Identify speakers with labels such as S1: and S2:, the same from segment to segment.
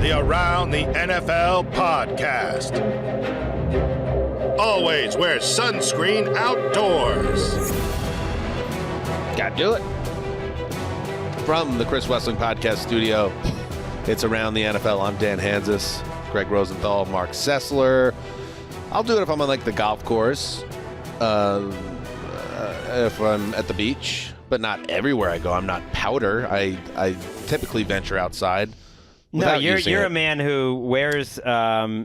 S1: the Around the NFL podcast. Always wear sunscreen outdoors.
S2: Gotta do it. From the Chris Wessling Podcast Studio, it's Around the NFL. I'm Dan Hanzus, Gregg Rosenthal, Marc Sessler. I'll do it if I'm on like the golf course, if I'm at the beach, but not everywhere I go. I'm not powder. I typically venture outside.
S3: No, you're a man who wears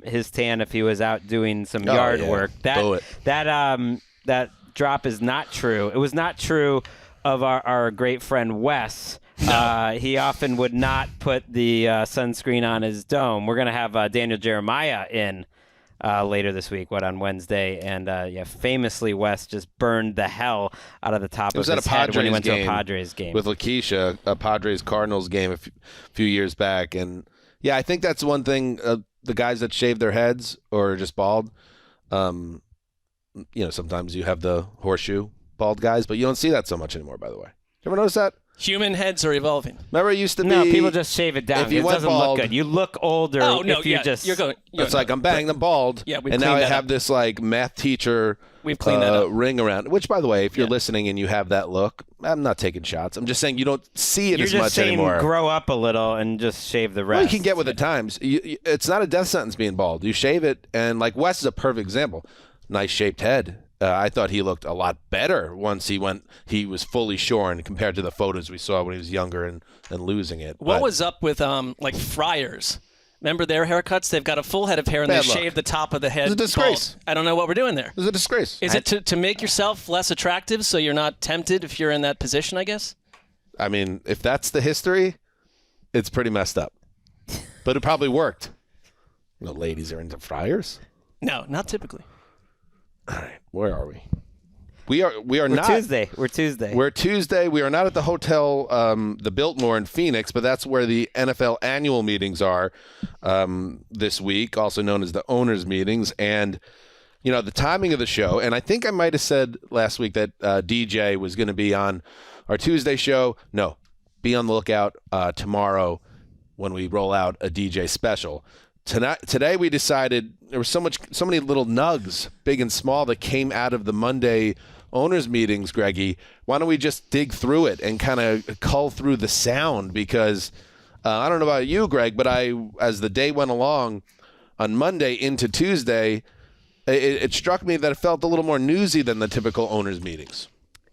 S3: his tan if he was out doing some yard work. That drop is not true. It was not true of our great friend Wes. No. He often would not put the sunscreen on his dome. We're going to have Daniel Jeremiah in later this week, on Wednesday. And, famously, Wes just burned the hell out of the top of his head when he went to a Padres game.
S2: With Lakeisha, a Padres-Cardinals game a few years back. And, yeah, I think that's one thing, the guys that shave their heads or are just bald, sometimes you have the horseshoe bald guys, but you don't see that so much anymore, by the way. You ever notice that?
S4: Human heads are evolving.
S2: Remember, it used to be...
S3: No, people just shave it down.
S2: If you
S3: it doesn't
S2: bald,
S3: look good. You look older if you just...
S2: It's like, I'm banging the bald, and now I have this like math teacher
S4: we've cleaned that up.
S2: Ring around. Which, by the way, if you're listening and you have that look, I'm not taking shots. I'm just saying you don't see it as much anymore.
S3: You're just saying grow up a little and just shave the rest.
S2: Well, you can get with the times. It's not a death sentence being bald. You shave it, and like Wes is a perfect example. Nice shaped head. I thought he looked a lot better once he was fully shorn compared to the photos we saw when he was younger and losing it.
S4: What was up with like Friars? Remember their haircuts? They've got a full head of hair and they shave the top of the head.
S2: It's a disgrace.
S4: Bald. I don't know what we're doing there.
S2: It's a disgrace.
S4: Is it to make yourself less attractive so you're not tempted if you're in that position, I guess?
S2: I mean, if that's the history, it's pretty messed up. But it probably worked. Ladies are into Friars?
S4: No, not typically.
S2: All right, where are we? We're not
S3: Tuesday. We're Tuesday.
S2: We're Tuesday. We are not at the hotel, the Biltmore in Phoenix, but that's where the NFL annual meetings are this week, also known as the owners' meetings. And the timing of the show. And I think I might have said last week that DJ was going to be on our Tuesday show. No, be on the lookout tomorrow when we roll out a DJ special. Today we decided there was so many little nugs, big and small, that came out of the Monday owners meetings, Greggy. Why don't we just dig through it and kind of cull through the sound? Because I don't know about you, Gregg, but as the day went along on Monday into Tuesday, it struck me that it felt a little more newsy than the typical owners meetings.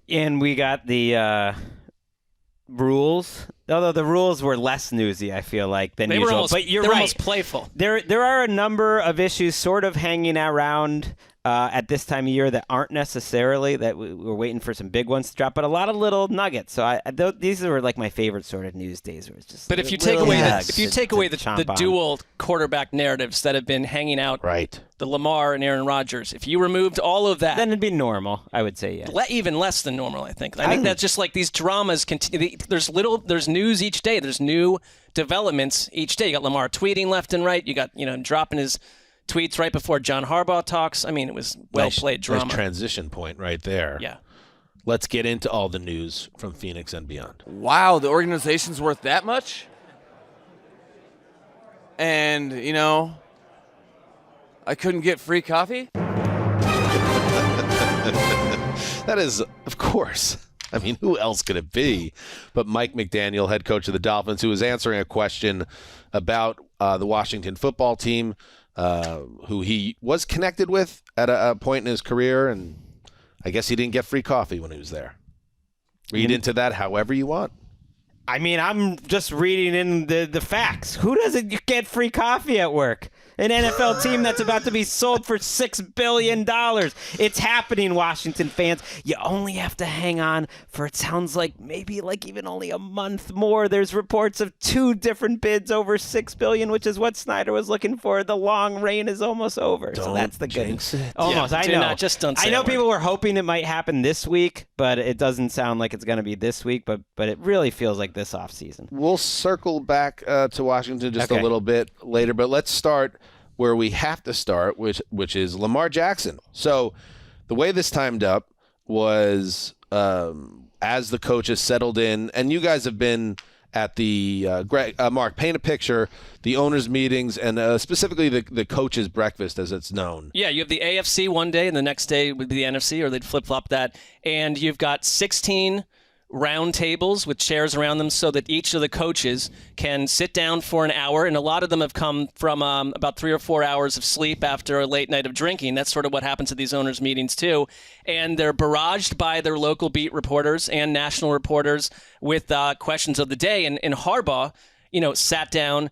S3: And we got the rules, although the rules were less newsy, I feel like, than usual. But you're right.
S4: Almost playful.
S3: There are a number of issues sort of hanging around at this time of year that aren't necessarily that we're waiting for some big ones to drop, but a lot of little nuggets. So these were like my favorite sort of news days. Where it's just.
S4: But if you take away the dual quarterback narratives that have been hanging out,
S2: right?
S4: The Lamar and Aaron Rodgers. If you removed all of that,
S3: then it'd be normal. I would say, yeah.
S4: Even less than normal, I think. I think that's just like these dramas continue. There's news each day. There's new developments each day. You got Lamar tweeting left and right. You got dropping his tweets right before John Harbaugh talks. I mean, it was well-played drama.
S2: Nice transition point right there.
S4: Yeah.
S2: Let's get into all the news from Phoenix and beyond.
S5: Wow, the organization's worth that much? And, I couldn't get free coffee?
S2: That is, of course. I mean, who else could it be but Mike McDaniel, head coach of the Dolphins, who was answering a question about the Washington football team, who he was connected with at a point in his career, and I guess he didn't get free coffee when he was there. Read into that however you want.
S3: I mean, I'm just reading in the facts. Who doesn't get free coffee at work? An NFL team that's about to be sold for $6 billion. It's happening, Washington fans. You only have to hang on for, it sounds like, maybe like even only a month more. There's reports of 2 different bids over $6 billion, which is what Snyder was looking for. The long reign is almost over. So that's the good. Almost,
S4: yeah,
S3: I know.
S4: Just don't say
S3: I know people were hoping it might happen this week, but it doesn't sound like it's going to be this week, but it really feels like this offseason.
S2: We'll circle back to Washington just a little bit later, but let's start where we have to start, which is Lamar Jackson. So the way this timed up was as the coaches settled in, and you guys have been at the Marc, paint a picture, the owners' meetings, and specifically the coaches' breakfast, as it's known.
S4: Yeah, you have the AFC one day, and the next day would be the NFC, or they'd flip-flop that. And you've got 16 round tables with chairs around them so that each of the coaches can sit down for an hour, and a lot of them have come from about 3 or 4 hours of sleep after a late night of drinking. That's sort of what happens at these owners' meetings too. And they're barraged by their local beat reporters and national reporters with questions of the day. And Harbaugh, sat down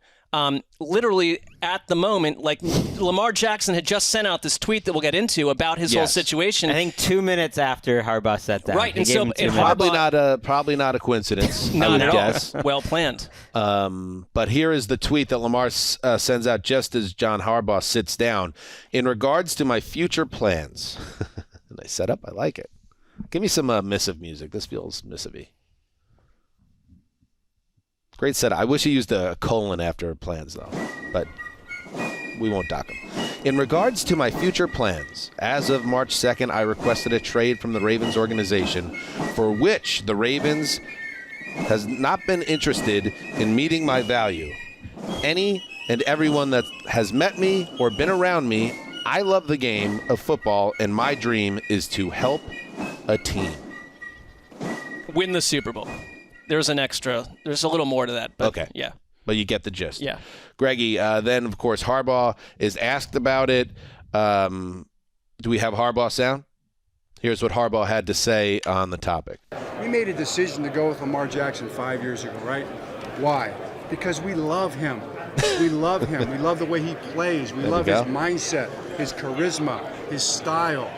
S4: literally at the moment, like Lamar Jackson had just sent out this tweet that we'll get into about his whole situation.
S3: I think 2 minutes after Harbaugh sat down.
S4: Right, and so
S2: probably not a coincidence.
S4: Not at
S2: guess.
S4: all. Well planned.
S2: But here is the tweet that Lamar sends out just as John Harbaugh sits down. In regards to my future plans, nice setup. I like it. Give me some missive music. This feels missive-y. Great setup. I wish he used a colon after plans, though, but we won't dock him. In regards to my future plans, as of March 2nd, I requested a trade from the Ravens organization, for which the Ravens has not been interested in meeting my value. Any and everyone that has met me or been around me, I love the game of football, and my dream is to help a team.
S4: Win the Super Bowl. There's a little more to that. But
S2: okay.
S4: Yeah.
S2: But you get the gist.
S4: Yeah.
S2: Greggy, then, of course, Harbaugh is asked about it. Do we have Harbaugh sound? Here's what Harbaugh had to say on the topic.
S6: We made a decision to go with Lamar Jackson 5 years ago, right? Why? Because we love him. We love him. We love the way he plays. We love his mindset, his charisma, his style,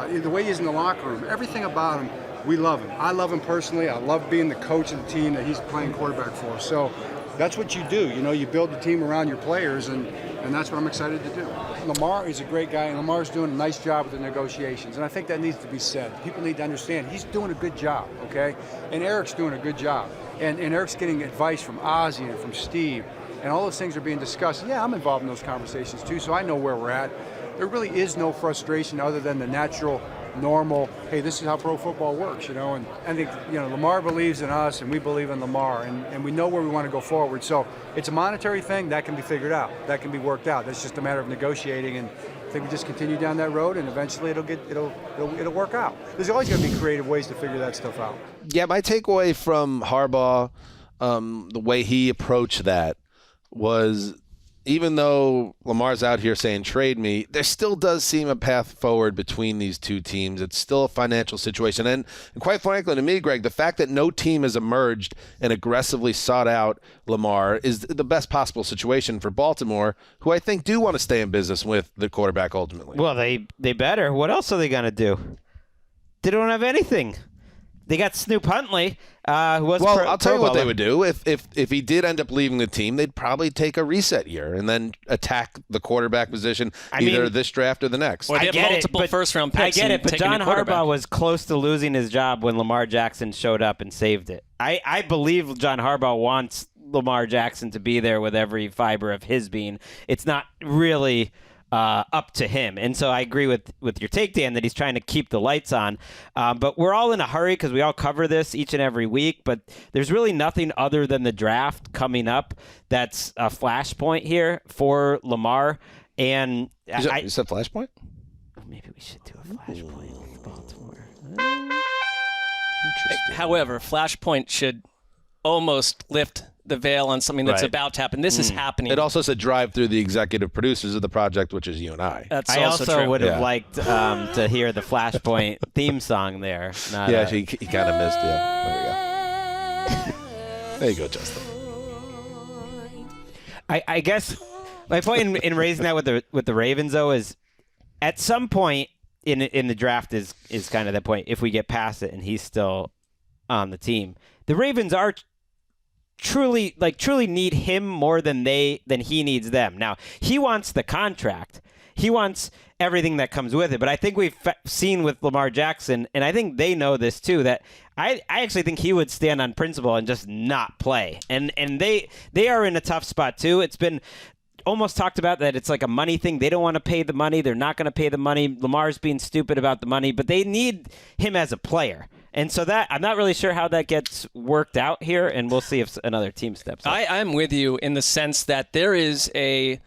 S6: the way he is in the locker room. Everything about him. We love him. I love him personally. I love being the coach of the team that he's playing quarterback for. So that's what you do. You build the team around your players, and that's what I'm excited to do. Lamar is a great guy, and Lamar's doing a nice job with the negotiations, and I think that needs to be said. People need to understand he's doing a good job, okay? And Eric's doing a good job. And Eric's getting advice from Ozzie and from Steve, and all those things are being discussed. Yeah, I'm involved in those conversations too, so I know where we're at. There really is no frustration other than the natural, normal, hey, this is how pro football works, and I think, Lamar believes in us and we believe in Lamar, and we know where we want to go forward. So it's a monetary thing that can be figured out, that can be worked out. That's just a matter of negotiating, and I think we just continue down that road, and eventually it'll work out. There's always going to be creative ways to figure that stuff out.
S2: Yeah, my takeaway from Harbaugh, the way he approached that was, even though Lamar's out here saying trade me, there still does seem a path forward between these two teams. It's still a financial situation. And quite frankly, to me, Gregg, the fact that no team has emerged and aggressively sought out Lamar is the best possible situation for Baltimore, who I think do want to stay in business with the quarterback ultimately.
S3: Well, they better. What else are they going to do? They don't have anything. They got Snoop Huntley, who was
S2: I'll tell you what they would do. If he did end up leaving the team, they'd probably take a reset year and then attack the quarterback position either this draft or the next.
S4: Or they have multiple first-round picks.
S3: I get it, but John Harbaugh was close to losing his job when Lamar Jackson showed up and saved it. I believe John Harbaugh wants Lamar Jackson to be there with every fiber of his being. It's not really up to him. And so I agree with your take, Dan, that he's trying to keep the lights on. But we're all in a hurry because we all cover this each and every week. But there's really nothing other than the draft coming up that's a flashpoint here for Lamar. And
S2: you said flashpoint?
S3: Maybe we should do a flashpoint with Baltimore.
S4: However, flashpoint should almost lift the veil on something that's about to happen. This is happening.
S2: It also said drive through the executive producers of the project, which is you and I.
S4: That's
S3: I
S4: also
S3: also
S4: true.
S3: would have liked to hear the Flashpoint theme song there.
S2: He kind of missed you. There you go. There you go, Justin.
S3: I guess my point in raising that with the Ravens, though, is at some point in the draft is kind of that point, if we get past it and he's still on the team. The Ravens are truly need him more than he needs them. Now, he wants the contract. He wants everything that comes with it. But I think we've seen with Lamar Jackson, and I think they know this too, that I actually think he would stand on principle and just not play. And they are in a tough spot too. It's been almost talked about that it's like a money thing. They don't want to pay the money. They're not going to pay the money. Lamar's being stupid about the money, but they need him as a player. And so that I'm not really sure how that gets worked out here, and we'll see if another team steps up.
S4: I'm with you in the sense that there is a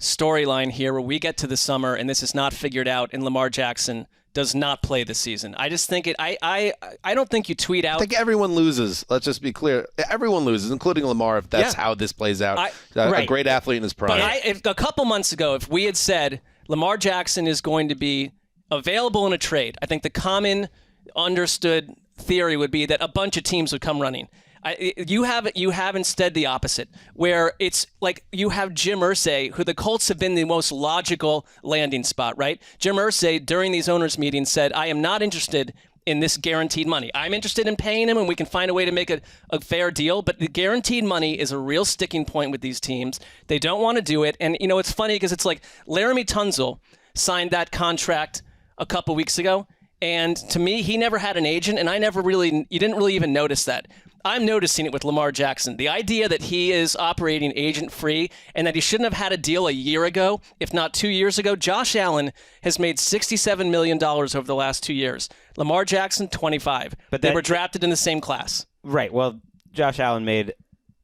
S4: storyline here where we get to the summer and this is not figured out, and Lamar Jackson does not play this season. I just think I don't think you tweet out.
S2: I think everyone loses. Let's just be clear. Everyone loses, including Lamar, if that's how this plays out. A great athlete in his prime.
S4: But a couple months ago, if we had said Lamar Jackson is going to be available in a trade, I think the common understood theory would be that a bunch of teams would come running. You have instead the opposite, where it's like you have Jim Irsay, who the Colts have been the most logical landing spot, right? Jim Irsay, during these owners' meetings, said, I am not interested in this guaranteed money. I'm interested in paying him, and we can find a way to make a fair deal, but the guaranteed money is a real sticking point with these teams. They don't want to do it, and it's funny because it's like Laramie Tunsil signed that contract a couple weeks ago, and to me, he never had an agent, and you didn't really even notice that. I'm noticing it with Lamar Jackson. The idea that he is operating agent-free and that he shouldn't have had a deal a year ago, if not 2 years ago. Josh Allen has made $67 million over the last 2 years. Lamar Jackson, 25. But they were drafted in the same class.
S3: Right. Well, Josh Allen made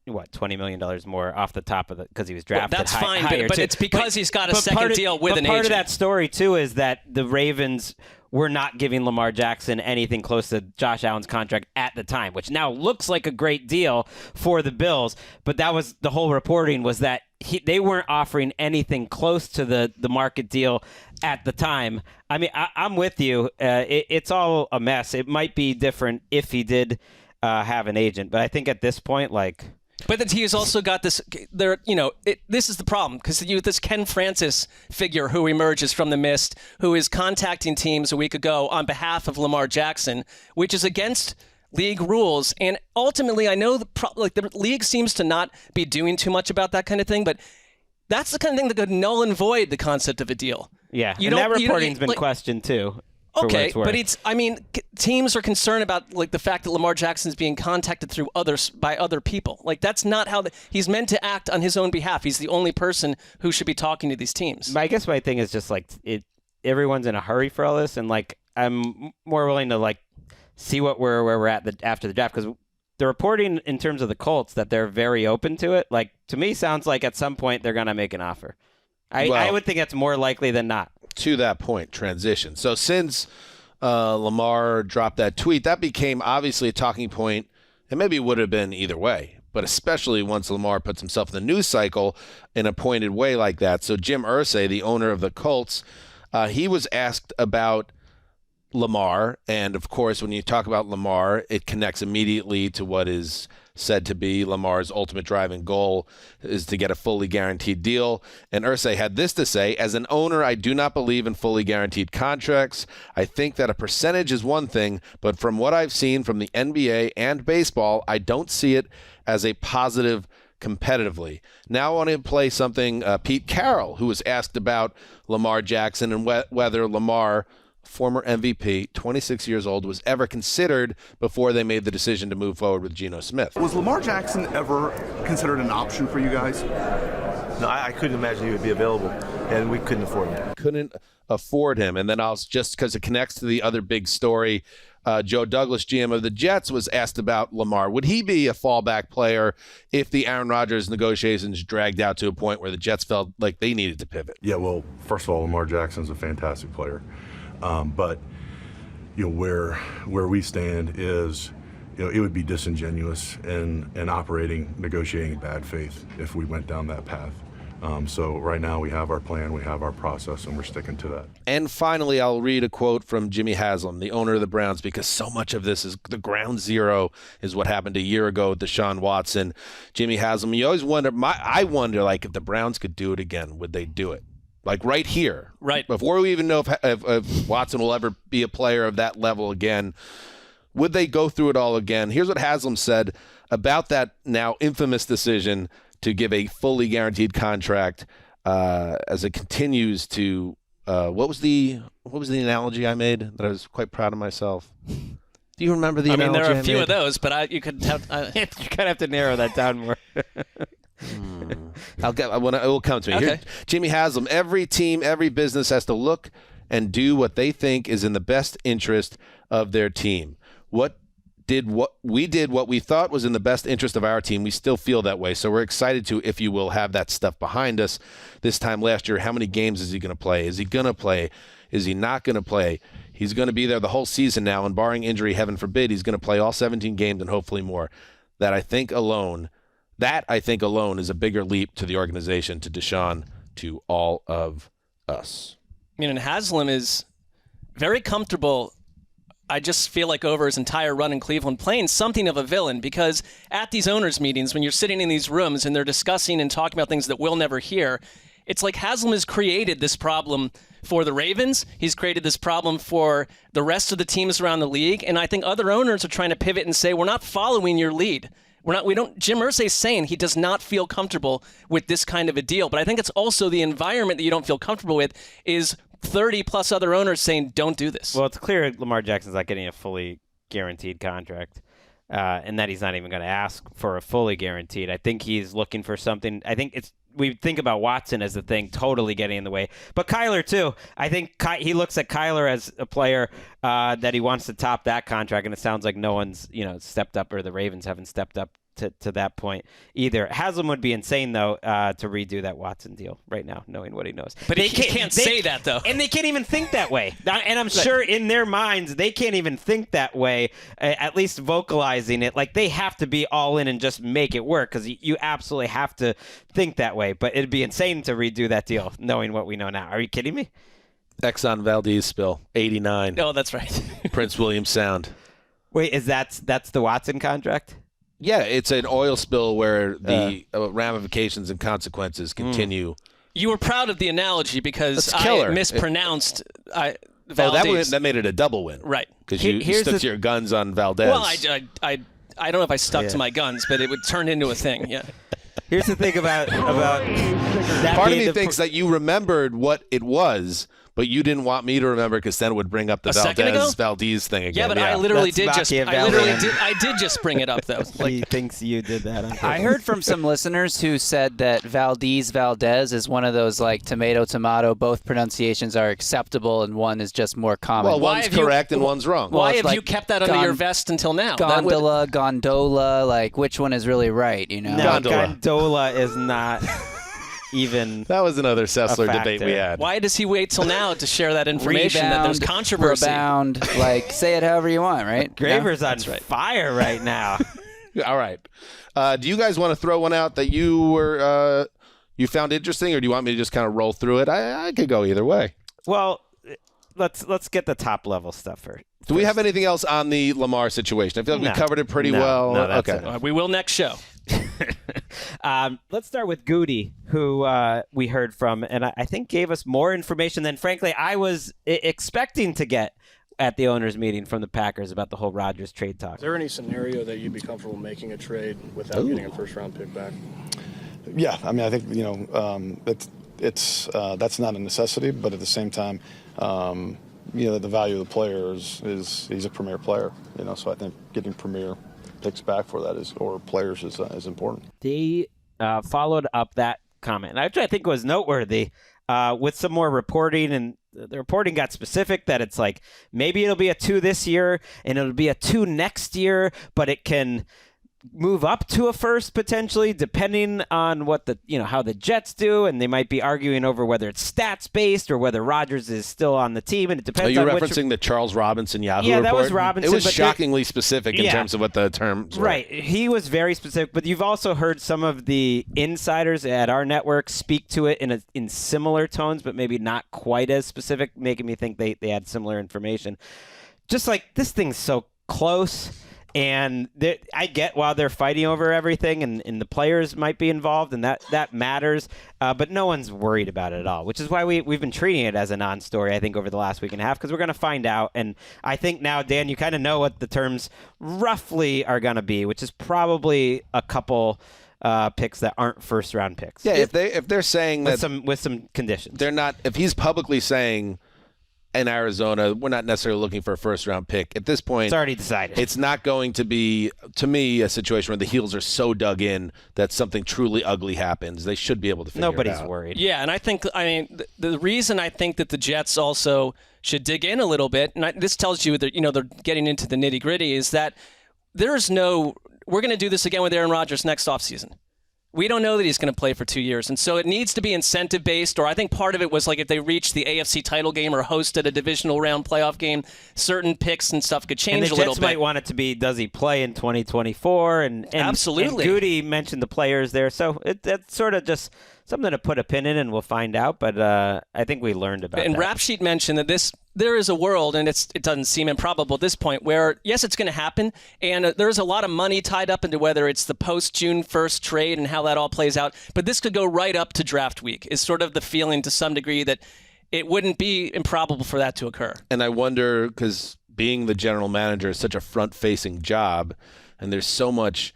S3: $20 million more off the top of because he was drafted.
S4: Well, that's fine, but it's because he's got a second deal with an agent.
S3: Part of that story too is that the Ravens were not giving Lamar Jackson anything close to Josh Allen's contract at the time, which now looks like a great deal for the Bills. But that was the whole reporting, was that they weren't offering anything close to the market deal at the time. I mean, I'm with you. It's all a mess. It might be different if he did have an agent, but I think at this point,
S4: But then he has also got this. This is the problem, because this Ken Francis figure who emerges from the mist, who is contacting teams a week ago on behalf of Lamar Jackson, which is against league rules. And ultimately, I know the league seems to not be doing too much about that kind of thing, but that's the kind of thing that could null and void the concept of a deal.
S3: Yeah, and that reporting's been questioned too.
S4: Okay, but teams are concerned about the fact that Lamar Jackson's being contacted through by other people. That's not how he's meant to act on his own behalf. He's the only person who should be talking to these teams.
S3: I guess my thing is just everyone's in a hurry for all this, and I'm more willing to see where we're at after the draft, because the reporting in terms of the Colts that they're very open to it, to me sounds like at some point they're gonna make an offer. I would think that's more likely than not.
S2: To that point, transition. So since Lamar dropped that tweet, that became obviously a talking point, and maybe it would have been either way, but especially once Lamar puts himself in the news cycle in a pointed way like that. So Jim Irsay, the owner of the Colts, he was asked about Lamar, and of course, when you talk about Lamar, it connects immediately to what is said to be Lamar's ultimate driving goal, is to get a fully guaranteed deal. And Irsay had this to say: as an owner, I do not believe in fully guaranteed contracts. I think that a percentage is one thing, but from what I've seen from the NBA and baseball, I don't see it as a positive competitively. Now I want to play something Pete Carroll, who was asked about Lamar Jackson and whether Lamar, former MVP, 26 years old, was ever considered before they made the decision to move forward with Geno Smith.
S7: Was Lamar Jackson ever considered an option for you guys?
S8: No, I couldn't imagine he would be available, and we couldn't afford him.
S2: Couldn't afford him. And then just because it connects to the other big story, Joe Douglas, GM of the Jets, was asked about Lamar. Would he be a fallback player if the Aaron Rodgers negotiations dragged out to a point where the Jets felt like they needed to pivot?
S9: Yeah, well, first of all, Lamar Jackson's a fantastic player. But where we stand is, it would be disingenuous and negotiating in bad faith if we went down that path. So right now we have our plan, we have our process, and we're sticking to that.
S2: And finally, I'll read a quote from Jimmy Haslam, the owner of the Browns, because so much of this is the ground zero is what happened a year ago with Deshaun Watson. Jimmy Haslam, you always wonder, I wonder, if the Browns could do it again, would they do it? Right here.
S4: Right.
S2: Before we even know if Watson will ever be a player of that level again, would they go through it all again? Here's what Haslam said about that now infamous decision to give a fully guaranteed contract as it continues to what was the analogy I made that I was quite proud of myself? Do you remember the analogy?
S4: There are a few of those, but you could have
S3: you kind of have to narrow that down more.
S2: It will come to me.
S4: Okay.
S2: Here, Jimmy Haslam, every team, every business has to look and do what they think is in the best interest of their team. we did what we thought was in the best interest of our team. We still feel that way. So we're excited to, if you will, have that stuff behind us. This time last year, how many games is he going to play? Is he going to play? Is he not going to play? He's going to be there the whole season now, and barring injury, heaven forbid, he's going to play all 17 games and hopefully more. That I think alone is a bigger leap to the organization, to Deshaun, to all of us.
S4: I mean, and Haslam is very comfortable, I just feel like, over his entire run in Cleveland, playing something of a villain, because at these owners' meetings, when you're sitting in these rooms and they're discussing and talking about things that we'll never hear, it's like Haslam has created this problem for the Ravens. He's created this problem for the rest of the teams around the league. And I think other owners are trying to pivot and say, we're not following your lead. Jim Irsay's saying he does not feel comfortable with this kind of a deal. But I think it's also the environment that you don't feel comfortable with is 30-plus other owners saying, don't do this.
S3: Well, it's clear Lamar Jackson's not getting a fully guaranteed contract, and that he's not even going to ask for a fully guaranteed. I think he's looking for something. I think we think about Watson as the thing totally getting in the way. But Kyler, too. I think he looks at Kyler as a player that he wants to top that contract, and it sounds like no one's stepped up, or the Ravens haven't stepped up to that point either. Haslam would be insane, though, to redo that Watson deal right now, knowing what he knows.
S4: But he can't say that, though.
S3: And they can't even think that way. And I'm sure in their minds, they can't even think that way, at least vocalizing it. Like, they have to be all in and just make it work, because you absolutely have to think that way. But it'd be insane to redo that deal, knowing what we know now. Are you kidding me?
S2: Exxon Valdez spill, 89.
S4: Oh, that's right.
S2: Prince William Sound.
S3: Wait, that's the Watson contract?
S2: Yeah, it's an oil spill where the ramifications and consequences continue.
S4: You were proud of the analogy because I mispronounced Valdez.
S2: That made it a double win.
S4: Right.
S2: Because you stuck to your guns on Valdez.
S4: Well, I don't know if I stuck to my guns, but it would turn into a thing, yeah.
S3: Here's the thing about that.
S2: Part of me thinks that you remembered what it was, but you didn't want me to remember, because then it would bring up the Valdez thing again.
S4: Yeah, but I literally did just bring it up, though.
S3: He thinks you did that.
S10: I heard from some listeners who said that Valdez is one of those, like, tomato, both pronunciations are acceptable and one is just more common.
S2: Well, one's correct and one's wrong.
S4: Why have you kept that under your vest until now?
S10: Gondola, like, which one is really right,
S3: No, gondola is not even.
S2: That was another Sessler debate we had.
S4: Why does he wait till now to share that information? That there's controversy.
S10: Rebound, like, say it however you want, right?
S3: Graver's on fire right now.
S2: All right. Do you guys want to throw one out that you found interesting, or do you want me to just kind of roll through it? I could go either way.
S3: Well, let's get the top level stuff first.
S2: Do we have anything else on the Lamar situation? I feel like we covered it pretty well.
S3: No,
S2: okay.
S4: We will next show.
S3: Let's start with Goody, who we heard from, and I think gave us more information than, frankly, I was expecting to get at the owners' meeting from the Packers about the whole Rodgers trade talk.
S11: Is there any scenario that you'd be comfortable making a trade without getting a first-round pick back?
S12: Yeah, I mean, I think that's not a necessity, but at the same time, the value of the player is he's a premier player, so I think getting premier picks back for that players is important.
S3: They followed up that comment, which I think was noteworthy, with some more reporting, and the reporting got specific that it's like maybe it'll be a 2 this year and it'll be a 2 next year, but it can move up to a first potentially, depending on what how the Jets do, and they might be arguing over whether it's stats based or whether Rodgers is still on the team, and it depends.
S2: Are you referencing the Charles Robinson Yahoo report?
S3: Yeah, that was Robinson.
S2: It was shockingly specific in terms of what the terms were.
S3: Right, he was very specific, but you've also heard some of the insiders at our network speak to it in similar tones, but maybe not quite as specific, making me think they had similar information. Just like, this thing's so close. And I get why they're fighting over everything, and the players might be involved, and that matters. But no one's worried about it at all, which is why we've been treating it as a non-story, I think, over the last week and a half, because we're going to find out. And I think now, Dan, you kind of know what the terms roughly are going to be, which is probably a couple picks that aren't first-round picks.
S2: Yeah, if they're saying that
S3: with some conditions,
S2: they're not. If he's publicly saying, in Arizona, we're not necessarily looking for a first-round pick. At this point,
S3: it's already decided.
S2: It's not going to be, to me, a situation where the heels are so dug in that something truly ugly happens. They should be able to figure it out.
S3: Nobody's worried.
S4: Yeah, and the reason I think that the Jets also should dig in a little bit, and this tells you that they're getting into the nitty-gritty, is that we're going to do this again with Aaron Rodgers next offseason. We don't know that he's going to play for 2 years, and so it needs to be incentive-based, or I think part of it was like if they reached the AFC title game or hosted a divisional round playoff game, certain picks and stuff could change a little bit.
S3: And the Jets might want it to be, does he play in 2024? And
S4: Absolutely.
S3: And Goody mentioned the players there, so that's sort of just something to put a pin in, and we'll find out, but I think we learned about
S4: and
S3: that.
S4: Rap Sheet mentioned that there is a world, and it doesn't seem improbable at this point, where, yes, it's going to happen, and there's a lot of money tied up into whether it's the post-June 1st trade and how that all plays out, but this could go right up to draft week, is sort of the feeling to some degree that it wouldn't be improbable for that to occur.
S2: And I wonder, because being the general manager is such a front-facing job, and there's so much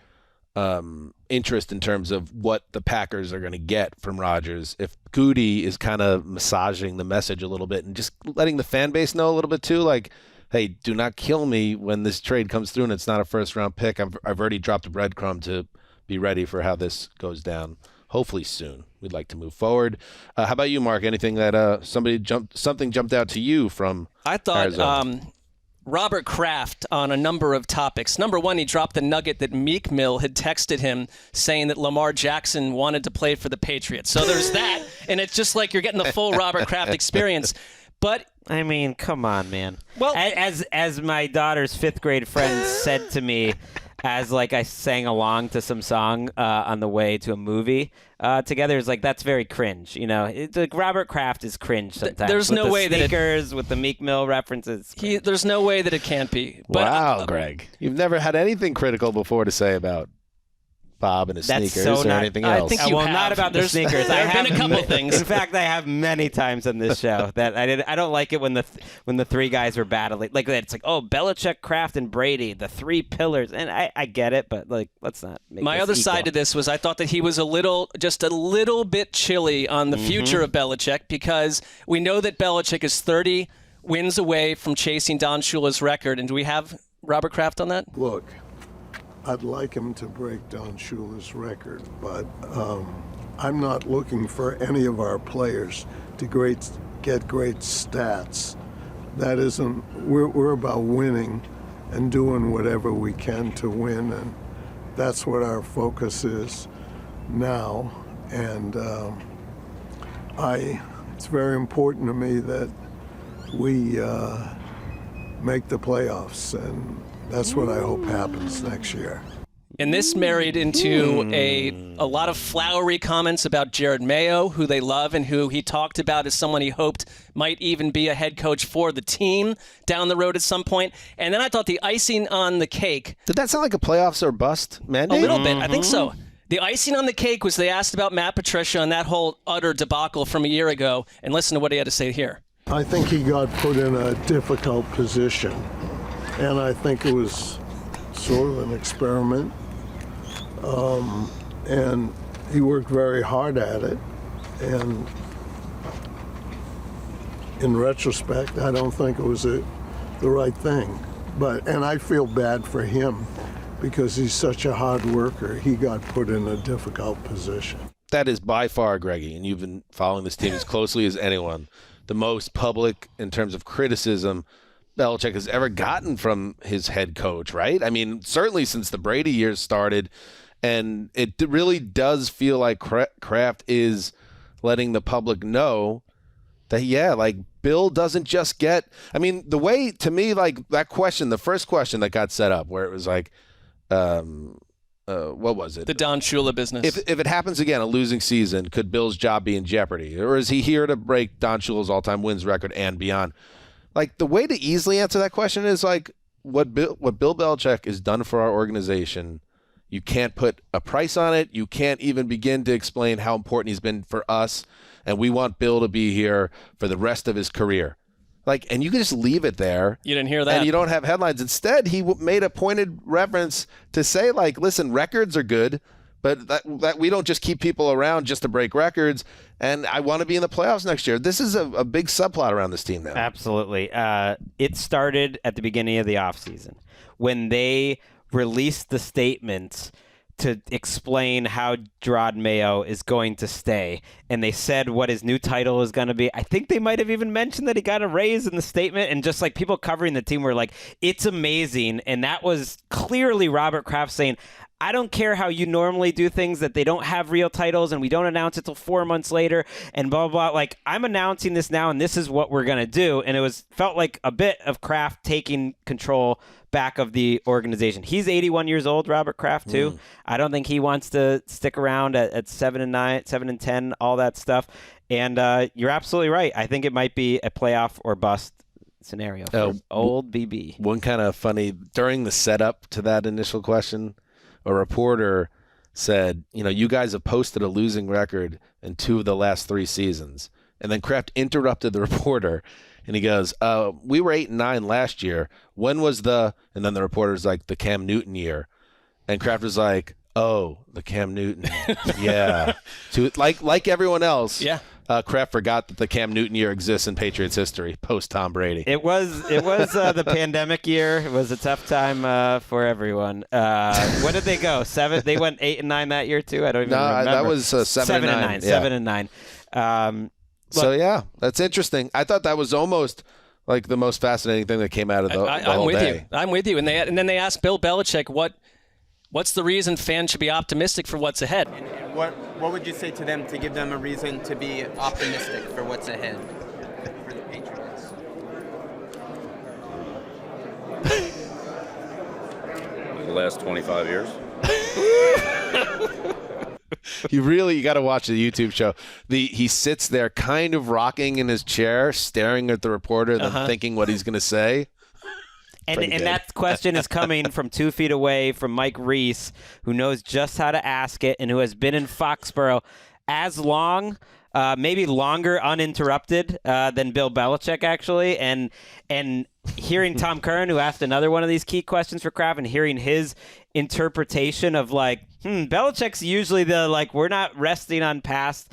S2: interest in terms of what the Packers are going to get from Rodgers. If Goody is kind of massaging the message a little bit and just letting the fan base know a little bit too, like, hey, do not kill me when this trade comes through and it's not a first-round pick. I've already dropped a breadcrumb to be ready for how this goes down. Hopefully soon. We'd like to move forward. How about you, Marc? Anything that something jumped out to you from Arizona?
S4: Robert Kraft on a number of topics. Number one, he dropped the nugget that Meek Mill had texted him saying that Lamar Jackson wanted to play for the Patriots. So there's that, and it's just like you're getting the full Robert Kraft experience. But
S3: I mean, come on, man.
S4: Well,
S3: as my daughter's 5th grade friend said to me, as like I sang along to some song on the way to a movie together, is like, that's very cringe. Like Robert Kraft is cringe sometimes.
S4: There's
S3: with
S4: no
S3: the
S4: way
S3: sneakers, with the Meek Mill references.
S4: There's no way that it can't be. But,
S2: wow, Gregg, you've never had anything critical before to say about Bob and his sneakers or anything else.
S4: I think you have.
S3: Not about the sneakers.
S4: There have been a couple things.
S3: In fact, I have many times on this show that I don't like it when the three guys were battling. Like it's like, oh, Belichick, Kraft, and Brady, the 3 pillars. And I get it, but like, let's not make
S4: my
S3: this
S4: other
S3: equal.
S4: side to this was I thought that he was just a little bit chilly on the future of Belichick, because we know that Belichick is 30 wins away from chasing Don Shula's record. And do we have Robert Kraft on that?
S13: Look, I'd like him to break Don Shula's record, but I'm not looking for any of our players to get great stats. That isn't. We're about winning and doing whatever we can to win, and that's what our focus is now. And it's very important to me that we make the playoffs, and that's what I hope happens next year.
S4: And this married into a lot of flowery comments about Jared Mayo, who they love and who he talked about as someone he hoped might even be a head coach for the team down the road at some point. And then I thought the icing on the cake...
S2: Did that sound like a playoffs or bust mandate?
S4: A little bit. I think so. The icing on the cake was they asked about Matt Patricia and that whole utter debacle from a year ago. And listen to what he had to say here.
S13: I think he got put in a difficult position. And I think it was sort of an experiment. And he worked very hard at it. And in retrospect, I don't think it was the right thing. And I feel bad for him because he's such a hard worker. He got put in a difficult position.
S2: That is by far, Greggy, and you've been following this team as closely as anyone, the most public in terms of criticism Belichick has ever gotten from his head coach, right? I mean, certainly since the Brady years started, and it really does feel like Kraft is letting the public know that, yeah, like Bill doesn't just get, I mean, the way, to me, like that question, the first question that got set up where it was like, what was it?
S4: The Don Shula business.
S2: If it happens again, a losing season, could Bill's job be in jeopardy? Or is he here to break Don Shula's all-time wins record and beyond? Like, the way to easily answer that question is like what Bill Belichick has done for our organization. You can't put a price on it. You can't even begin to explain how important he's been for us. And we want Bill to be here for the rest of his career. Like, and you can just leave it there.
S4: You didn't hear that.
S2: And you don't have headlines. Instead, he made a pointed reference to say, like, listen, records are good, but that we don't just keep people around just to break records. And I want to be in the playoffs next year. This is a big subplot around this team now.
S3: Absolutely. It started at the beginning of the offseason when they released the statements to explain how Gerard Mayo is going to stay. And they said what his new title is going to be. I think they might have even mentioned that he got a raise in the statement. And just like people covering the team were like, it's amazing. And that was clearly Robert Kraft saying, I don't care how you normally do things, that they don't have real titles and we don't announce it till 4 months later and blah, blah, blah. Like, I'm announcing this now and this is what we're going to do. And it felt like a bit of Kraft taking control back of the organization. He's 81 years old, Robert Kraft, too. I don't think he wants to stick around at 7-9, 7-10, all that stuff. And you're absolutely right. I think it might be a playoff or bust scenario for old BB.
S2: One kind of funny, during the setup to that initial question, a reporter said, you guys have posted a losing record in 2 of the last 3 seasons. And then Kraft interrupted the reporter, and he goes, we were 8-9 last year. When was and then the reporter's like, the Cam Newton year. And Kraft was like, oh, the Cam Newton. Yeah. Like everyone else.
S4: Yeah.
S2: Kraft forgot that the Cam Newton year exists in Patriots history post Tom Brady.
S3: It was the pandemic year. It was a tough time for everyone. What did they go? 7? They went 8-9 that year too. I don't even remember.
S2: That was 7-9.
S3: 7-9.
S2: So yeah, that's interesting. I thought that was almost like the most fascinating thing that came out of the whole day.
S4: I'm with you. And then they asked Bill Belichick what's the reason fans should be optimistic for what's ahead.
S14: And what would you say to them to give them a reason to be optimistic for what's ahead for the Patriots?
S15: The last 25 years.
S2: You got to watch the YouTube show. He sits there kind of rocking in his chair, staring at the reporter, then thinking what he's going to say.
S3: And that question is coming from 2 feet away from Mike Reese, who knows just how to ask it and who has been in Foxborough as long, maybe longer uninterrupted than Bill Belichick, actually. And hearing Tom Curran, who asked another one of these key questions for Kraft, and hearing his interpretation of Belichick's usually we're not resting on past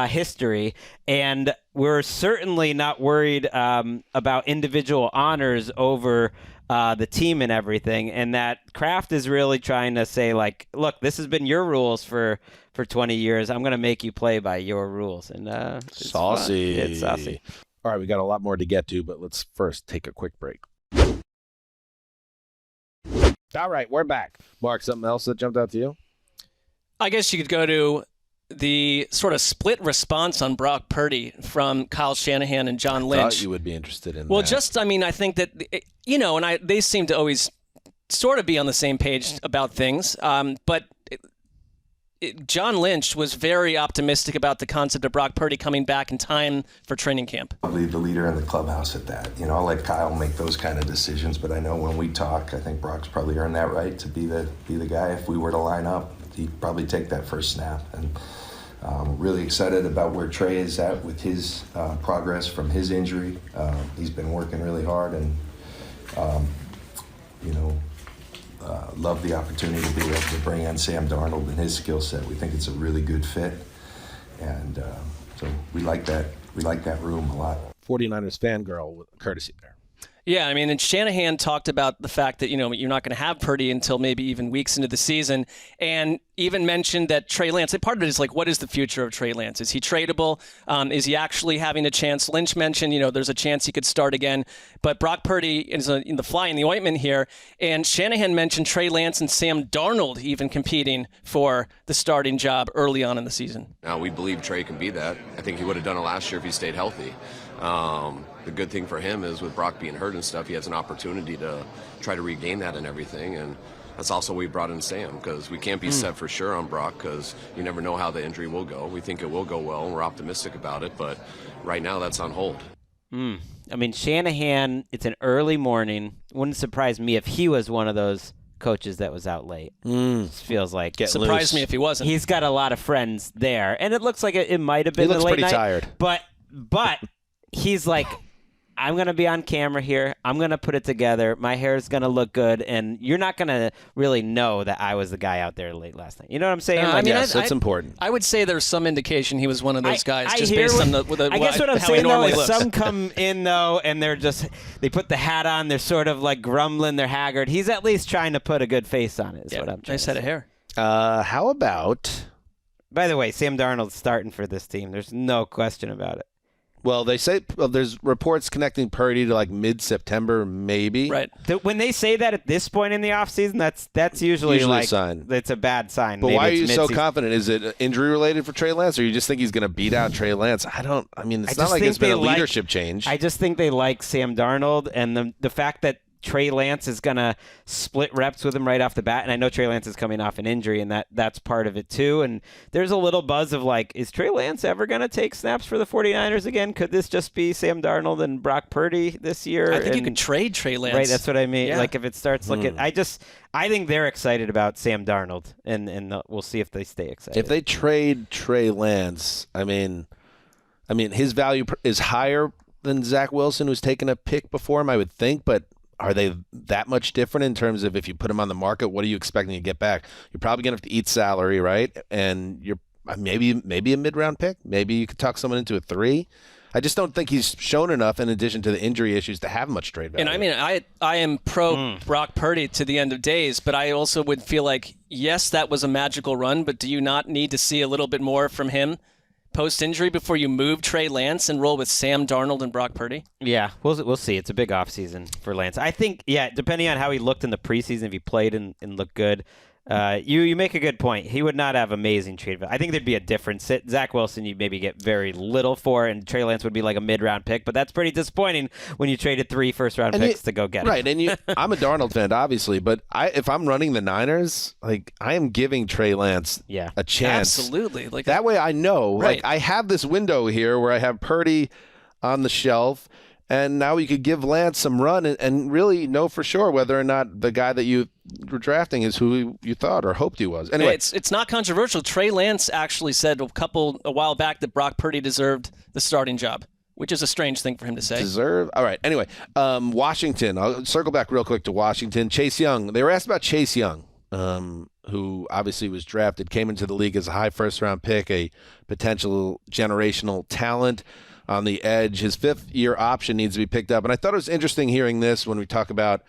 S3: history, and we're certainly not worried about individual honors over the team and everything, and that Kraft is really trying to say, look, this has been your rules for 20 years. I'm going to make you play by your rules. And it's
S2: saucy.
S3: Fun. It's saucy.
S2: All right, we got a lot more to get to, but let's first take a quick break. All right, we're back. Marc, something else that jumped out to you?
S4: I guess you could go to the sort of split response on Brock Purdy from Kyle Shanahan and John Lynch.
S2: I thought you would be interested in that.
S4: I think that, they seem to always sort of be on the same page about things. But John Lynch was very optimistic about the concept of Brock Purdy coming back in time for training camp.
S16: I'll leave the leader in the clubhouse at that. I'll let Kyle make those kind of decisions, but I know when we talk, I think Brock's probably earned that right to be the guy. If we were to line up, he'd probably take that first snap. And really excited about where Trey is at with his progress from his injury. He's been working really hard, and love the opportunity to be able to bring in Sam Darnold and his skill set. We think it's a really good fit, and so we like that. We like that room a lot.
S2: 49ers fangirl with courtesy there.
S4: Yeah, and Shanahan talked about the fact that, you're not going to have Purdy until maybe even weeks into the season, and even mentioned that Trey Lance, part of it is what is the future of Trey Lance? Is he tradable? Is he actually having a chance? Lynch mentioned, there's a chance he could start again, but Brock Purdy is in the fly in the ointment here, and Shanahan mentioned Trey Lance and Sam Darnold even competing for the starting job early on in the season.
S17: We believe Trey can be that. I think he would have done it last year if he stayed healthy. The good thing for him is with Brock being hurt and stuff, he has an opportunity to try to regain that and everything. And that's also why we brought in Sam, because we can't be set for sure on Brock, because you never know how the injury will go. We think it will go well, and we're optimistic about it. But right now, that's on hold.
S3: Shanahan, it's an early morning. Wouldn't surprise me if he was one of those coaches that was out late. Just feels like
S4: surprised me if he wasn't.
S3: He's got a lot of friends there, and it looks like it might have been
S2: he looks
S3: the late
S2: pretty
S3: night.
S2: Tired.
S3: But he's like, I'm going to be on camera here. I'm going to put it together. My hair is going to look good, and you're not going to really know that I was the guy out there late last night. You know what I'm saying?
S2: Yes, that's important.
S4: I would say there's some indication he was one of those guys,
S3: I
S4: just
S3: hear
S4: based on
S3: I guess what I'm
S4: how he
S3: saying, though,
S4: normally
S3: is
S4: looks.
S3: some come in, though, and they put the hat on. They're sort of like grumbling. They're haggard. He's at least trying to put a good face on it, is what I'm trying
S4: nice head of hair.
S2: How about...
S3: By the way, Sam Darnold's starting for this team. There's no question about it.
S2: Well, they say there's reports connecting Purdy to like mid-September, maybe.
S4: Right.
S3: When they say that at this point in the offseason, that's usually like
S2: a sign.
S3: It's a bad sign.
S2: But
S3: Maybe
S2: why are
S3: it's
S2: you so
S3: mid-season.
S2: confident? Is it injury related for Trey Lance, or you just think he's going to beat out Trey Lance? It's not like it's been a leadership change.
S3: I just think they like Sam Darnold, and the fact that Trey Lance is going to split reps with him right off the bat. And I know Trey Lance is coming off an injury, and that's part of it too. And there's a little buzz of like, is Trey Lance ever going to take snaps for the 49ers again? Could this just be Sam Darnold and Brock Purdy this year?
S4: I think you could trade Trey Lance.
S3: Right, that's what I mean.
S4: Yeah.
S3: Like if it starts looking, I think they're excited about Sam Darnold, and we'll see if they stay excited.
S2: If they trade Trey Lance, I mean, his value is higher than Zach Wilson, who's taken a pick before him, I would think, but are they that much different in terms of if you put him on the market, what are you expecting to get back? You're probably going to have to eat salary, right? And you're maybe a mid-round pick. Maybe you could talk someone into a 3. I just don't think he's shown enough in addition to the injury issues to have much trade value.
S4: And I mean, I am pro Brock Purdy to the end of days, but I also would feel like, yes, that was a magical run, but do you not need to see a little bit more from him post-injury before you move Trey Lance and roll with Sam Darnold and Brock Purdy?
S3: Yeah, we'll see. It's a big offseason for Lance. I think, depending on how he looked in the preseason, if he played and looked good, you make a good point. He would not have amazing trade value. I think there'd be a difference. Zach Wilson, you maybe get very little for, and Trey Lance would be like a mid-round pick, but that's pretty disappointing when you traded 3 first-round picks to go get him.
S2: Right, and I'm a Darnold fan, obviously, but if I'm running the Niners, like I am giving Trey Lance a chance.
S4: Absolutely. Like
S2: that way I know.
S4: Right.
S2: Like I have this window here where I have Purdy on the shelf, and now you could give Lance some run and really know for sure whether or not the guy that you were drafting is who you thought or hoped he was. Anyway,
S4: it's not controversial. Trey Lance actually said a while back that Brock Purdy deserved the starting job, which is a strange thing for him to say.
S2: Deserve? All right. Anyway, Washington. I'll circle back real quick to Washington. Chase Young. They were asked about Chase Young, who obviously was drafted, came into the league as a high first-round pick, a potential generational talent on the edge. His 5th-year option needs to be picked up. And I thought it was interesting hearing this when we talk about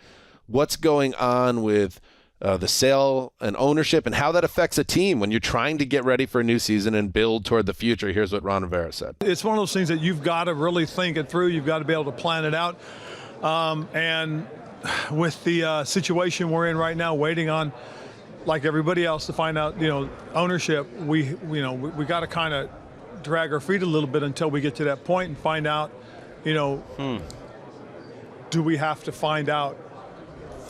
S2: what's going on with the sale and ownership and how that affects a team when you're trying to get ready for a new season and build toward the future. Here's what Ron Rivera said.
S18: It's one of those things that you've got to really think it through. You've got to be able to plan it out. And with the situation we're in right now, waiting on, like everybody else, to find out, ownership, we got to kind of drag our feet a little bit until we get to that point and find out, do we have to find out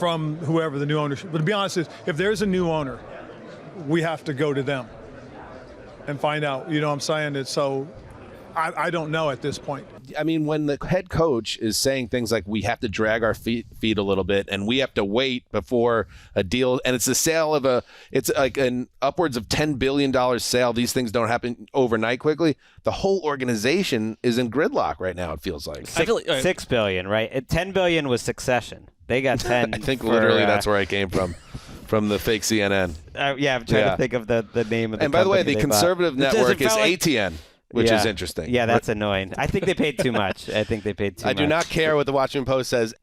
S18: from whoever the new ownership. But to be honest, if there's a new owner, we have to go to them and find out. You know what I'm saying? It's so I don't know at this point.
S2: I mean, when the head coach is saying things like we have to drag our feet a little bit and we have to wait before a deal, and it's the sale of it's like an upwards of $10 billion sale. These things don't happen overnight quickly. The whole organization is in gridlock right now, it feels like.
S3: $6 billion, right? $10 billion was Succession. They got 10.
S2: I think literally that's where I came from the fake CNN.
S3: I'm trying to think of the name of the
S2: And by the way, the
S3: company
S2: conservative network is ATN. Which is interesting.
S3: Yeah, that's annoying. I think they paid too much. I
S2: do not care what the Washington Post says.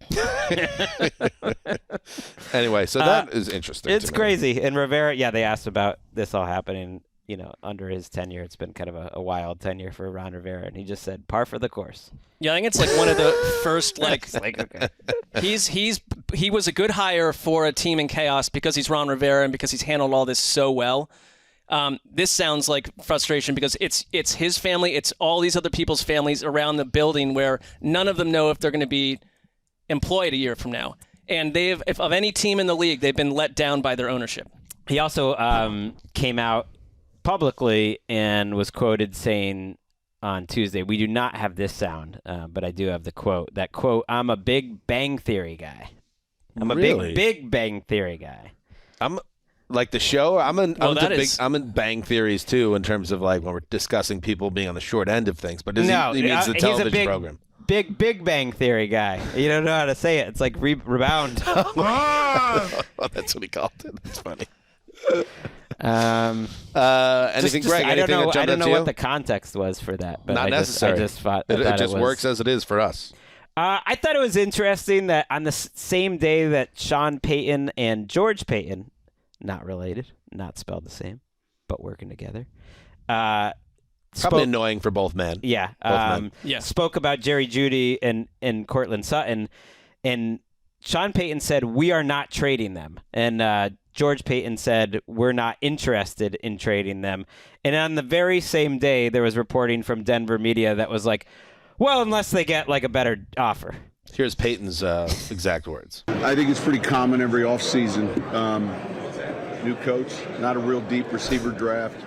S2: Anyway, so that is interesting.
S3: It's crazy. And Rivera, they asked about this all happening, under his tenure. It's been kind of a wild tenure for Ron Rivera. And he just said, par for the course.
S4: Yeah, I think it's like one of the first, okay. He was a good hire for a team in chaos because he's Ron Rivera and because he's handled all this so well. This sounds like frustration because it's his family, it's all these other people's families around the building where none of them know if they're going to be employed a year from now. And if of any team in the league, they've been let down by their ownership.
S3: He also came out publicly and was quoted saying on Tuesday, "We do not have this sound, but I do have the quote. That quote, I'm a Big Bang Theory guy. I'm a big Bang Theory guy.
S2: I'm like the show. I'm in Bang Theories too in terms of like when we're discussing people being on the short end of things. But he means the television program.
S3: Big Bang Theory guy. You don't know how to say it. It's like rebound.
S2: Oh, that's what he called it. That's funny. Anything, Greg?
S3: I don't know. I don't know
S2: what
S3: the context was for that. But
S2: Not necessary.
S3: I just thought
S2: it just works as it is for us.
S3: I thought it was interesting that on the same day that Sean Payton and George Payton, not related, not spelled the same, but working together.
S2: Probably annoying for both men.
S3: Yeah. Spoke about Jerry Jeudy and Courtland Sutton, and Sean Payton said, "We are not trading them," and George Payton said, "We're not interested in trading them." And on the very same day, there was reporting from Denver media that was like, "Well, unless they get like a better offer."
S2: Here's Payton's exact words.
S19: I think it's pretty common every offseason. New coach, not a real deep receiver draft.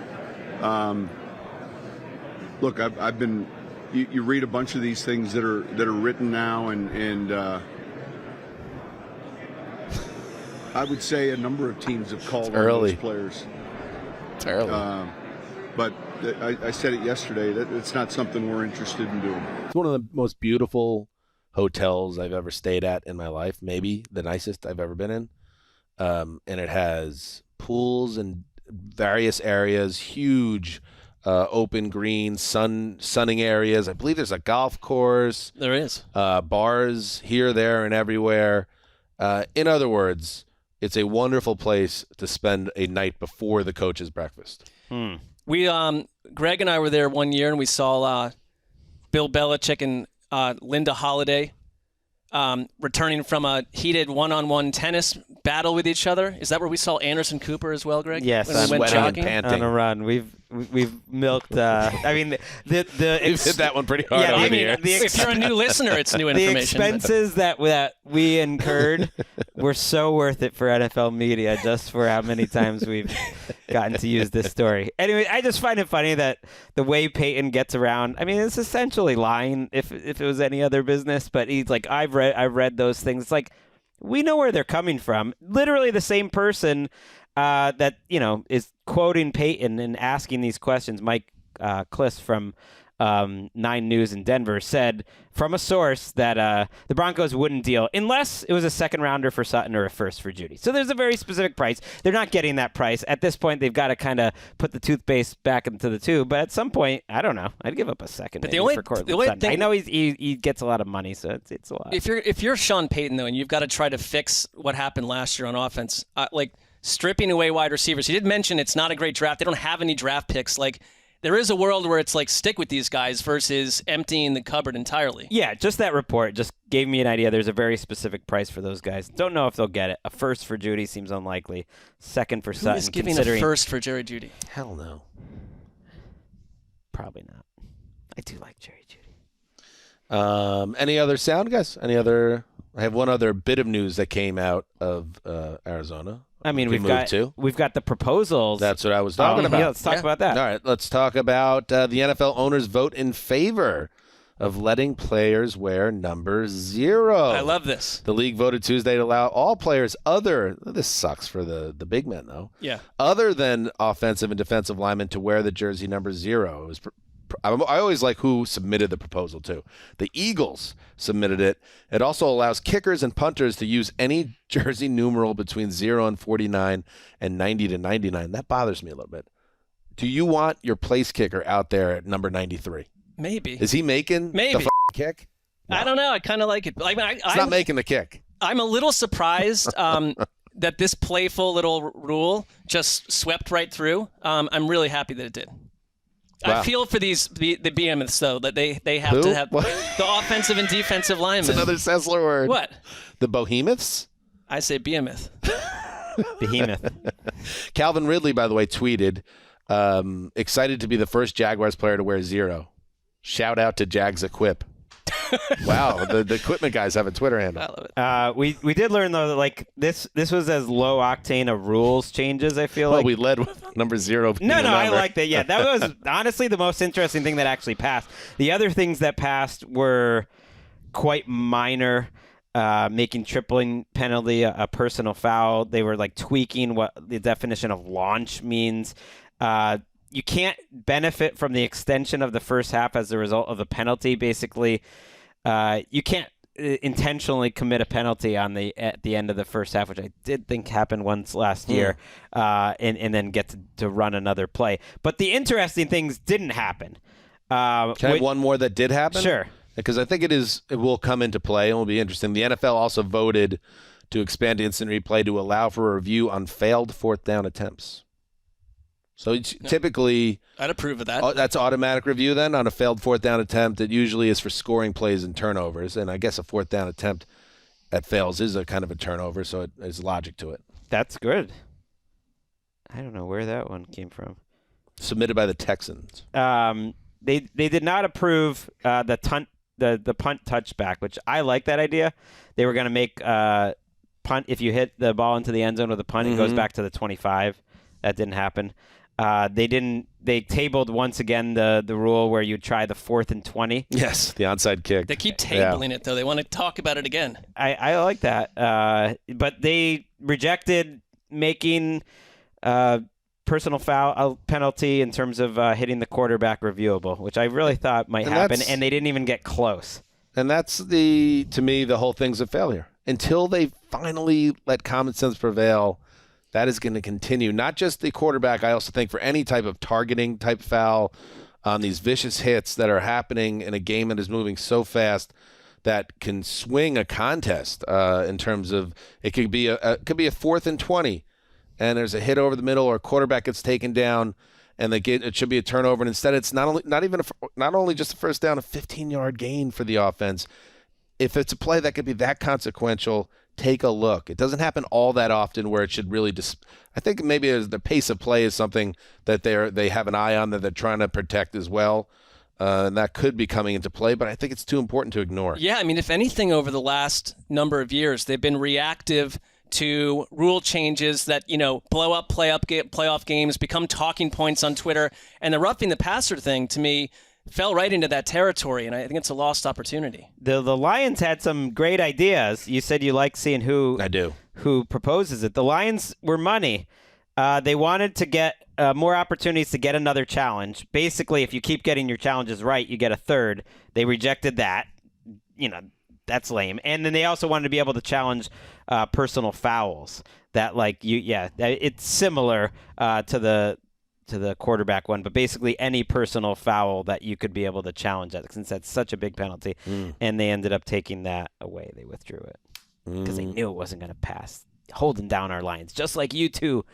S19: Look, I've been. You read a bunch of these things that are written now, and I would say a number of teams have called on those players.
S2: It's early.
S19: But I said it yesterday that it's not something we're interested in doing.
S2: It's one of the most beautiful hotels I've ever stayed at in my life, maybe the nicest I've ever been in. And it has pools in various areas, huge open green, sunning areas. I believe there's a golf course.
S4: There is.
S2: Bars here, there, and everywhere. In other words, it's a wonderful place to spend a night before the coach's breakfast.
S4: We, Gregg and I were there one year, and we saw Bill Belichick and Linda Holiday returning from a heated one-on-one tennis battle with each other. Is that where we saw Anderson Cooper as well, Greg?
S3: Yes,
S4: when we went jogging
S2: and panting.
S3: On a run. We've milked. I mean,
S2: We've hit that one pretty hard over here.
S4: If you're a new listener, it's new information.
S3: The expenses that we incurred were so worth it for NFL media, just for how many times we've gotten to use this story. Anyway, I just find it funny that the way Payton gets around. I mean, it's essentially lying if it was any other business. But he's like, I've read those things. It's like, we know where they're coming from. Literally the same person that is quoting Payton and asking these questions. Mike Kliss from 9 News in Denver said from a source that the Broncos wouldn't deal unless it was a second rounder for Sutton or a first for Jeudy. So there's a very specific price. They're not getting that price. At this point, they've got to kind of put the toothpaste back into the tube. But at some point, I don't know. I'd give up a second for Courtland Sutton. I know he gets a lot of money, so it's a lot.
S4: If you're Sean Payton, though, and you've got to try to fix what happened last year on offense, like stripping away wide receivers. He did mention it's not a great draft. They don't have any draft picks. Like, there is a world where it's like stick with these guys versus emptying the cupboard entirely.
S3: Yeah, just that report just gave me an idea. There's a very specific price for those guys. Don't know if they'll get it. A first for Jeudy seems unlikely. Second for Sutton.
S4: Who is giving a first for Jerry Jeudy?
S2: Hell no.
S3: Probably not. I do like Jerry Jeudy.
S2: Any other sound, guys? I have one other bit of news that came out of Arizona.
S3: I mean, we've got the proposals.
S2: That's what I was talking about.
S3: Yeah, let's talk about that.
S2: All right, let's talk about the NFL owners vote in favor of letting players wear number 0.
S4: I love this.
S2: The league voted Tuesday to allow all players this sucks for the big men, though.
S4: Yeah.
S2: Other than offensive and defensive linemen to wear the jersey number 0. It was I always like who submitted the proposal, too. The Eagles submitted it. It also allows kickers and punters to use any jersey numeral between 0 and 49 and 90 to 99. That bothers me a little bit. Do you want your place kicker out there at number 93?
S4: Maybe.
S2: Is he making the kick?
S4: No. I don't know. I kind of like it.
S2: He's not making the kick.
S4: I'm a little surprised that this playful little rule just swept right through. I'm really happy that it did. Wow. I feel for the behemoths, though, that they have to have the offensive and defensive linemen.
S2: It's another Sessler word.
S4: What?
S2: The behemoths?
S4: I say behemoth.
S3: Behemoth.
S2: Calvin Ridley, by the way, tweeted, excited to be the first Jaguars player to wear 0. Shout out to Jags Equip. Wow, the equipment guys have a Twitter handle.
S4: I love
S3: it. We did learn, though, that this was as low octane of rules changes, I feel like.
S2: We led with number 0.
S3: No, I like that. Yeah, that was honestly the most interesting thing that actually passed. The other things that passed were quite minor, making tripling penalty a personal foul. They were like tweaking what the definition of launch means. You can't benefit from the extension of the first half as a result of a penalty. Basically, you can't intentionally commit a penalty at the end of the first half, which I did think happened once last year, and then get to run another play. But the interesting things didn't happen.
S2: Can I have one more that did happen?
S3: Sure.
S2: Because I think it will come into play and will be interesting. The NFL also voted to expand instant replay to allow for a review on failed fourth down attempts. So typically,
S4: I'd approve of that.
S2: That's automatic review then on a failed fourth down attempt. It usually is for scoring plays and turnovers, and I guess a fourth down attempt that fails is a kind of a turnover, so there's logic to it.
S3: That's good. I don't know where that one came from.
S2: Submitted by the Texans.
S3: They did not approve the punt touchback, which I like that idea. They were going to make punt if you hit the ball into the end zone with a punt, it goes back to the 25. That didn't happen. They tabled once again the rule where you try the 4th and 20.
S2: Yes, the onside kick.
S4: They keep tabling it, though. They want to talk about it again.
S3: I like that. But they rejected making personal foul penalty in terms of hitting the quarterback reviewable, which I really thought might happen, and they didn't even get close.
S2: And that's to me, the whole thing's a failure. Until they finally let common sense prevail, that is going to continue. Not just the quarterback, I also think for any type of targeting type foul on these vicious hits that are happening in a game that is moving so fast that can swing a contest in terms of it could be a 4th and 20 and there's a hit over the middle or a quarterback gets taken down and it should be a turnover, and instead it's not only just a first down, a 15-yard gain for the offense. If it's a play that could be that consequential, take a look. It doesn't happen all that often where it should really I think maybe the pace of play is something that they have an eye on that they're trying to protect as well. And that could be coming into play, but I think it's too important to ignore.
S4: Yeah, I mean, if anything, over the last number of years, they've been reactive to rule changes that, blow up playoff games, become talking points on Twitter. And the roughing the passer thing, to me, fell right into that territory, and I think it's a lost opportunity.
S3: The Lions had some great ideas. You said you like seeing who proposes it. The Lions were money. They wanted to get more opportunities to get another challenge. Basically, if you keep getting your challenges right, you get a third. They rejected that. That's lame. And then they also wanted to be able to challenge personal fouls. That it's similar to the quarterback one, but basically any personal foul that you could be able to challenge that, since that's such a big penalty. And they ended up taking that away. They withdrew it because they knew it wasn't going to pass. Holding down our Lions, just like you two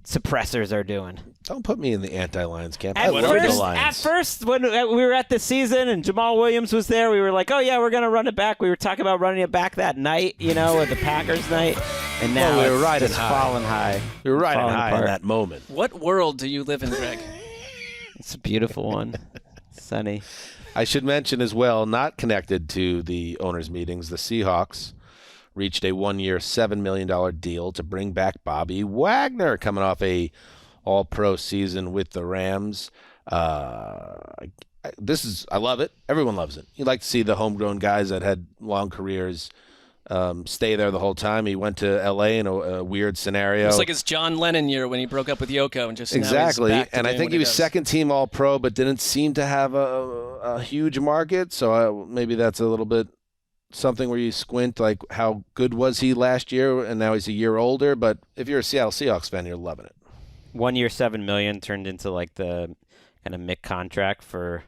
S3: suppressors are doing.
S2: Don't put me in the anti-Lions camp.
S3: At first, when we were at the season and Jamal Williams was there, we were like, oh, yeah, we're going to run it back. We were talking about running it back that night, with the Packers night. And now
S2: we were riding
S3: high. Falling high.
S2: We were riding high in that moment.
S4: What world do you live in, Gregg?
S3: It's a beautiful one. Sunny.
S2: I should mention as well, not connected to the owners' meetings, the Seahawks reached a 1-year, $7 million deal to bring back Bobby Wagner, coming off a all-pro season with the Rams. I love it. Everyone loves it. You like to see the homegrown guys that had long careers stay there the whole time. He went to L.A. in a weird scenario.
S4: It's like his John Lennon year when he broke up with Yoko and just
S2: exactly.
S4: Now he's back to
S2: and I think he was second-team All-Pro, but didn't seem to have a huge market. So maybe that's a little bit something where you squint, like how good was he last year, and now he's a year older. But if you're a Seattle Seahawks fan, you're loving it.
S3: 1 year, $7 million turned into like the kind of Mick contract for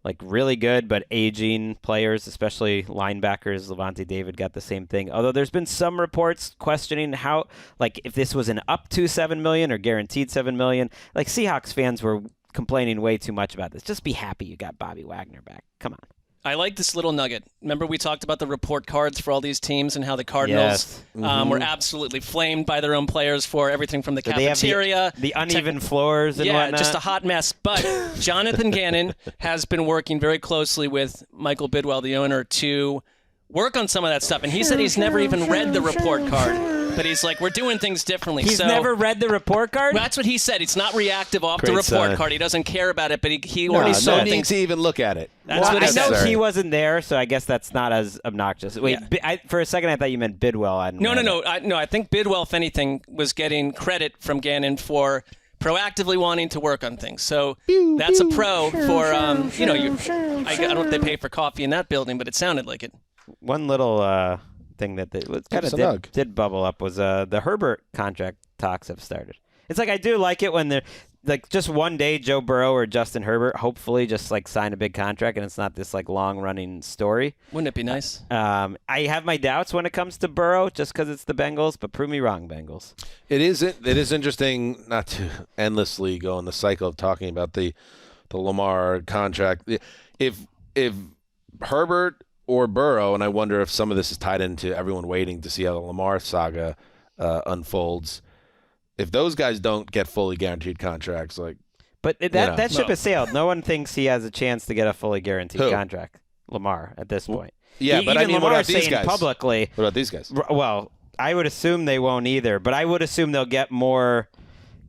S3: like really good but aging players, especially linebackers. Levante David got the same thing. Although there's been some reports questioning how, like, if this was an up to $7 million or guaranteed $7 million. Like, Seahawks fans were complaining way too much about this. Just be happy you got Bobby Wagner back. Come on.
S4: I like this little nugget. Remember we talked about the report cards for all these teams and how the Cardinals were absolutely flamed by their own players for everything from the cafeteria.
S3: The uneven floors and whatnot.
S4: Yeah, just a hot mess. But Jonathan Gannon has been working very closely with Michael Bidwell, the owner, to work on some of that stuff. And he said he's never even read the report card. But he's like, we're doing things differently.
S3: He's never read the report card?
S4: That's what he said. It's not reactive off the report card. He doesn't care about it, but he already
S2: saw things. No need to even look at it.
S3: That's what he said. I know he wasn't there, so I guess that's not as obnoxious. Wait, for a second I thought you meant Bidwell.
S4: No. I think Bidwell, if anything, was getting credit from Gannon for proactively wanting to work on things. So that's a pro for, I don't know if they pay for coffee in that building, but it sounded like it.
S3: One little thing that did bubble up was the Herbert contract talks have started. It's like I do like it when they're like just one day Joe Burrow or Justin Herbert hopefully just like sign a big contract and it's not this like long running story.
S4: Wouldn't it be nice?
S3: I have my doubts when it comes to Burrow just because it's the Bengals, but prove me wrong, Bengals.
S2: It is interesting not to endlessly go in the cycle of talking about the Lamar contract. If Herbert or Burrow, and I wonder if some of this is tied into everyone waiting to see how the Lamar saga unfolds. If those guys don't get fully guaranteed contracts,
S3: but that ship has sailed. No one thinks he has a chance to get a fully guaranteed contract. Lamar at this point.
S2: Yeah, but I mean, what about these guys?
S3: Publicly,
S2: what about these guys?
S3: Well, I would assume they won't either, but I would assume they'll get more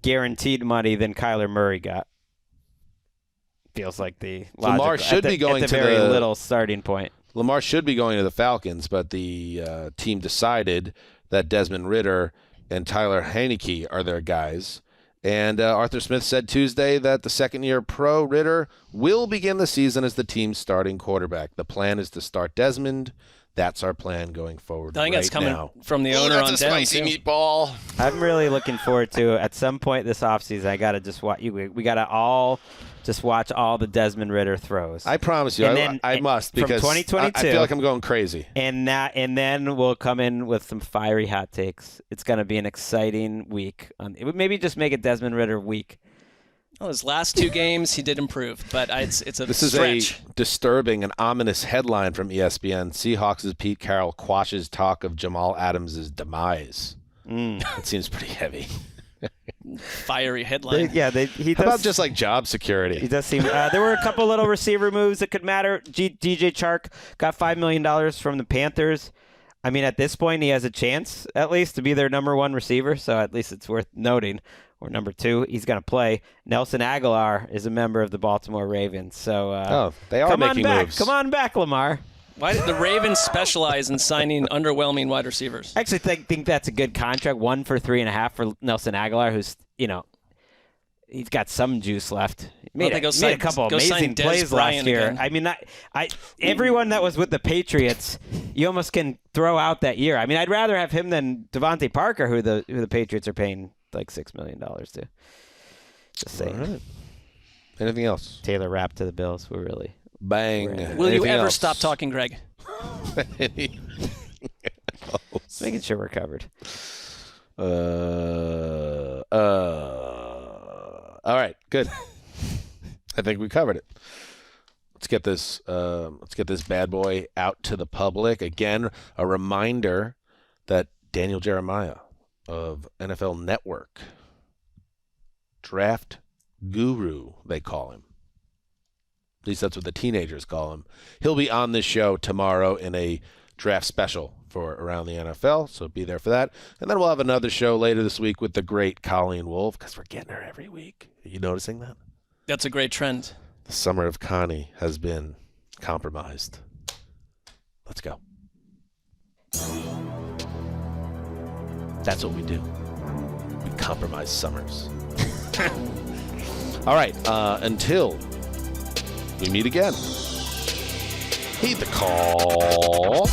S3: guaranteed money than Kyler Murray got. Feels like the
S2: Lamar should be going
S3: at the
S2: to
S3: very little starting point.
S2: Lamar should be going to the Falcons, but the team decided that Desmond Ridder and Tyler Heineke are their guys. And Arthur Smith said Tuesday that the second-year pro Ridder will begin the season as the team's starting quarterback. The plan is to start Desmond. That's our plan going forward.
S4: I think that's coming from the owner on down.
S5: Spicy meatball.
S3: I'm really looking forward to at some point this offseason. I got to just watch. We got to all just watch all the Desmond Ridder throws.
S2: I promise you, I must because
S3: from 2022,
S2: I feel like I'm going crazy.
S3: And then we'll come in with some fiery hot takes. It's going to be an exciting week. It would maybe just make it Desmond Ridder week.
S4: Well, his last two games, he did improve, but it's a
S2: This
S4: stretch.
S2: is a disturbing and ominous headline from ESPN. Seahawks' Pete Carroll quashes talk of Jamal Adams' demise. It seems pretty heavy.
S4: Fiery headline.
S3: How
S2: about just like job security?
S3: He does seem. There were a couple little receiver moves that could matter. DJ Chark got $5 million from the Panthers. I mean, at this point, he has a chance at least to be their number one receiver, so at least it's worth noting. Or number two, he's going to play. Nelson Aguilar is a member of the Baltimore Ravens. So
S2: they are making moves.
S3: Come on back, Lamar.
S4: Why did the Ravens specialize in signing underwhelming wide receivers?
S3: I actually think that's a good contract. 1 for $3.5 for Nelson Aguilar, who's he's got some juice left. Made a couple amazing plays last year.
S4: Again.
S3: I mean, everyone that was with the Patriots, you almost can throw out that year. I mean, I'd rather have him than Devontae Parker, who the Patriots are paying like $6 million to. Just saying.
S2: All right. Anything else?
S3: Taylor Rapp to the Bills. We're really
S2: bang.
S4: Will you ever stop talking, Gregg?
S3: Making sure we're covered.
S2: All right, good. I think we covered it. Let's get this bad boy out to the public. Again, a reminder that Daniel Jeremiah of NFL Network, draft guru, they call him. At least that's what the teenagers call him. He'll be on this show tomorrow in a draft special for Around the NFL, so be there for that. And then we'll have another show later this week with the great Colleen Wolfe, because we're getting her every week. Are you noticing that?
S4: That's a great trend.
S2: The summer of Connie has been compromised. Let's go. That's what we do. We compromise summers. All right, until we meet again. Heed the call.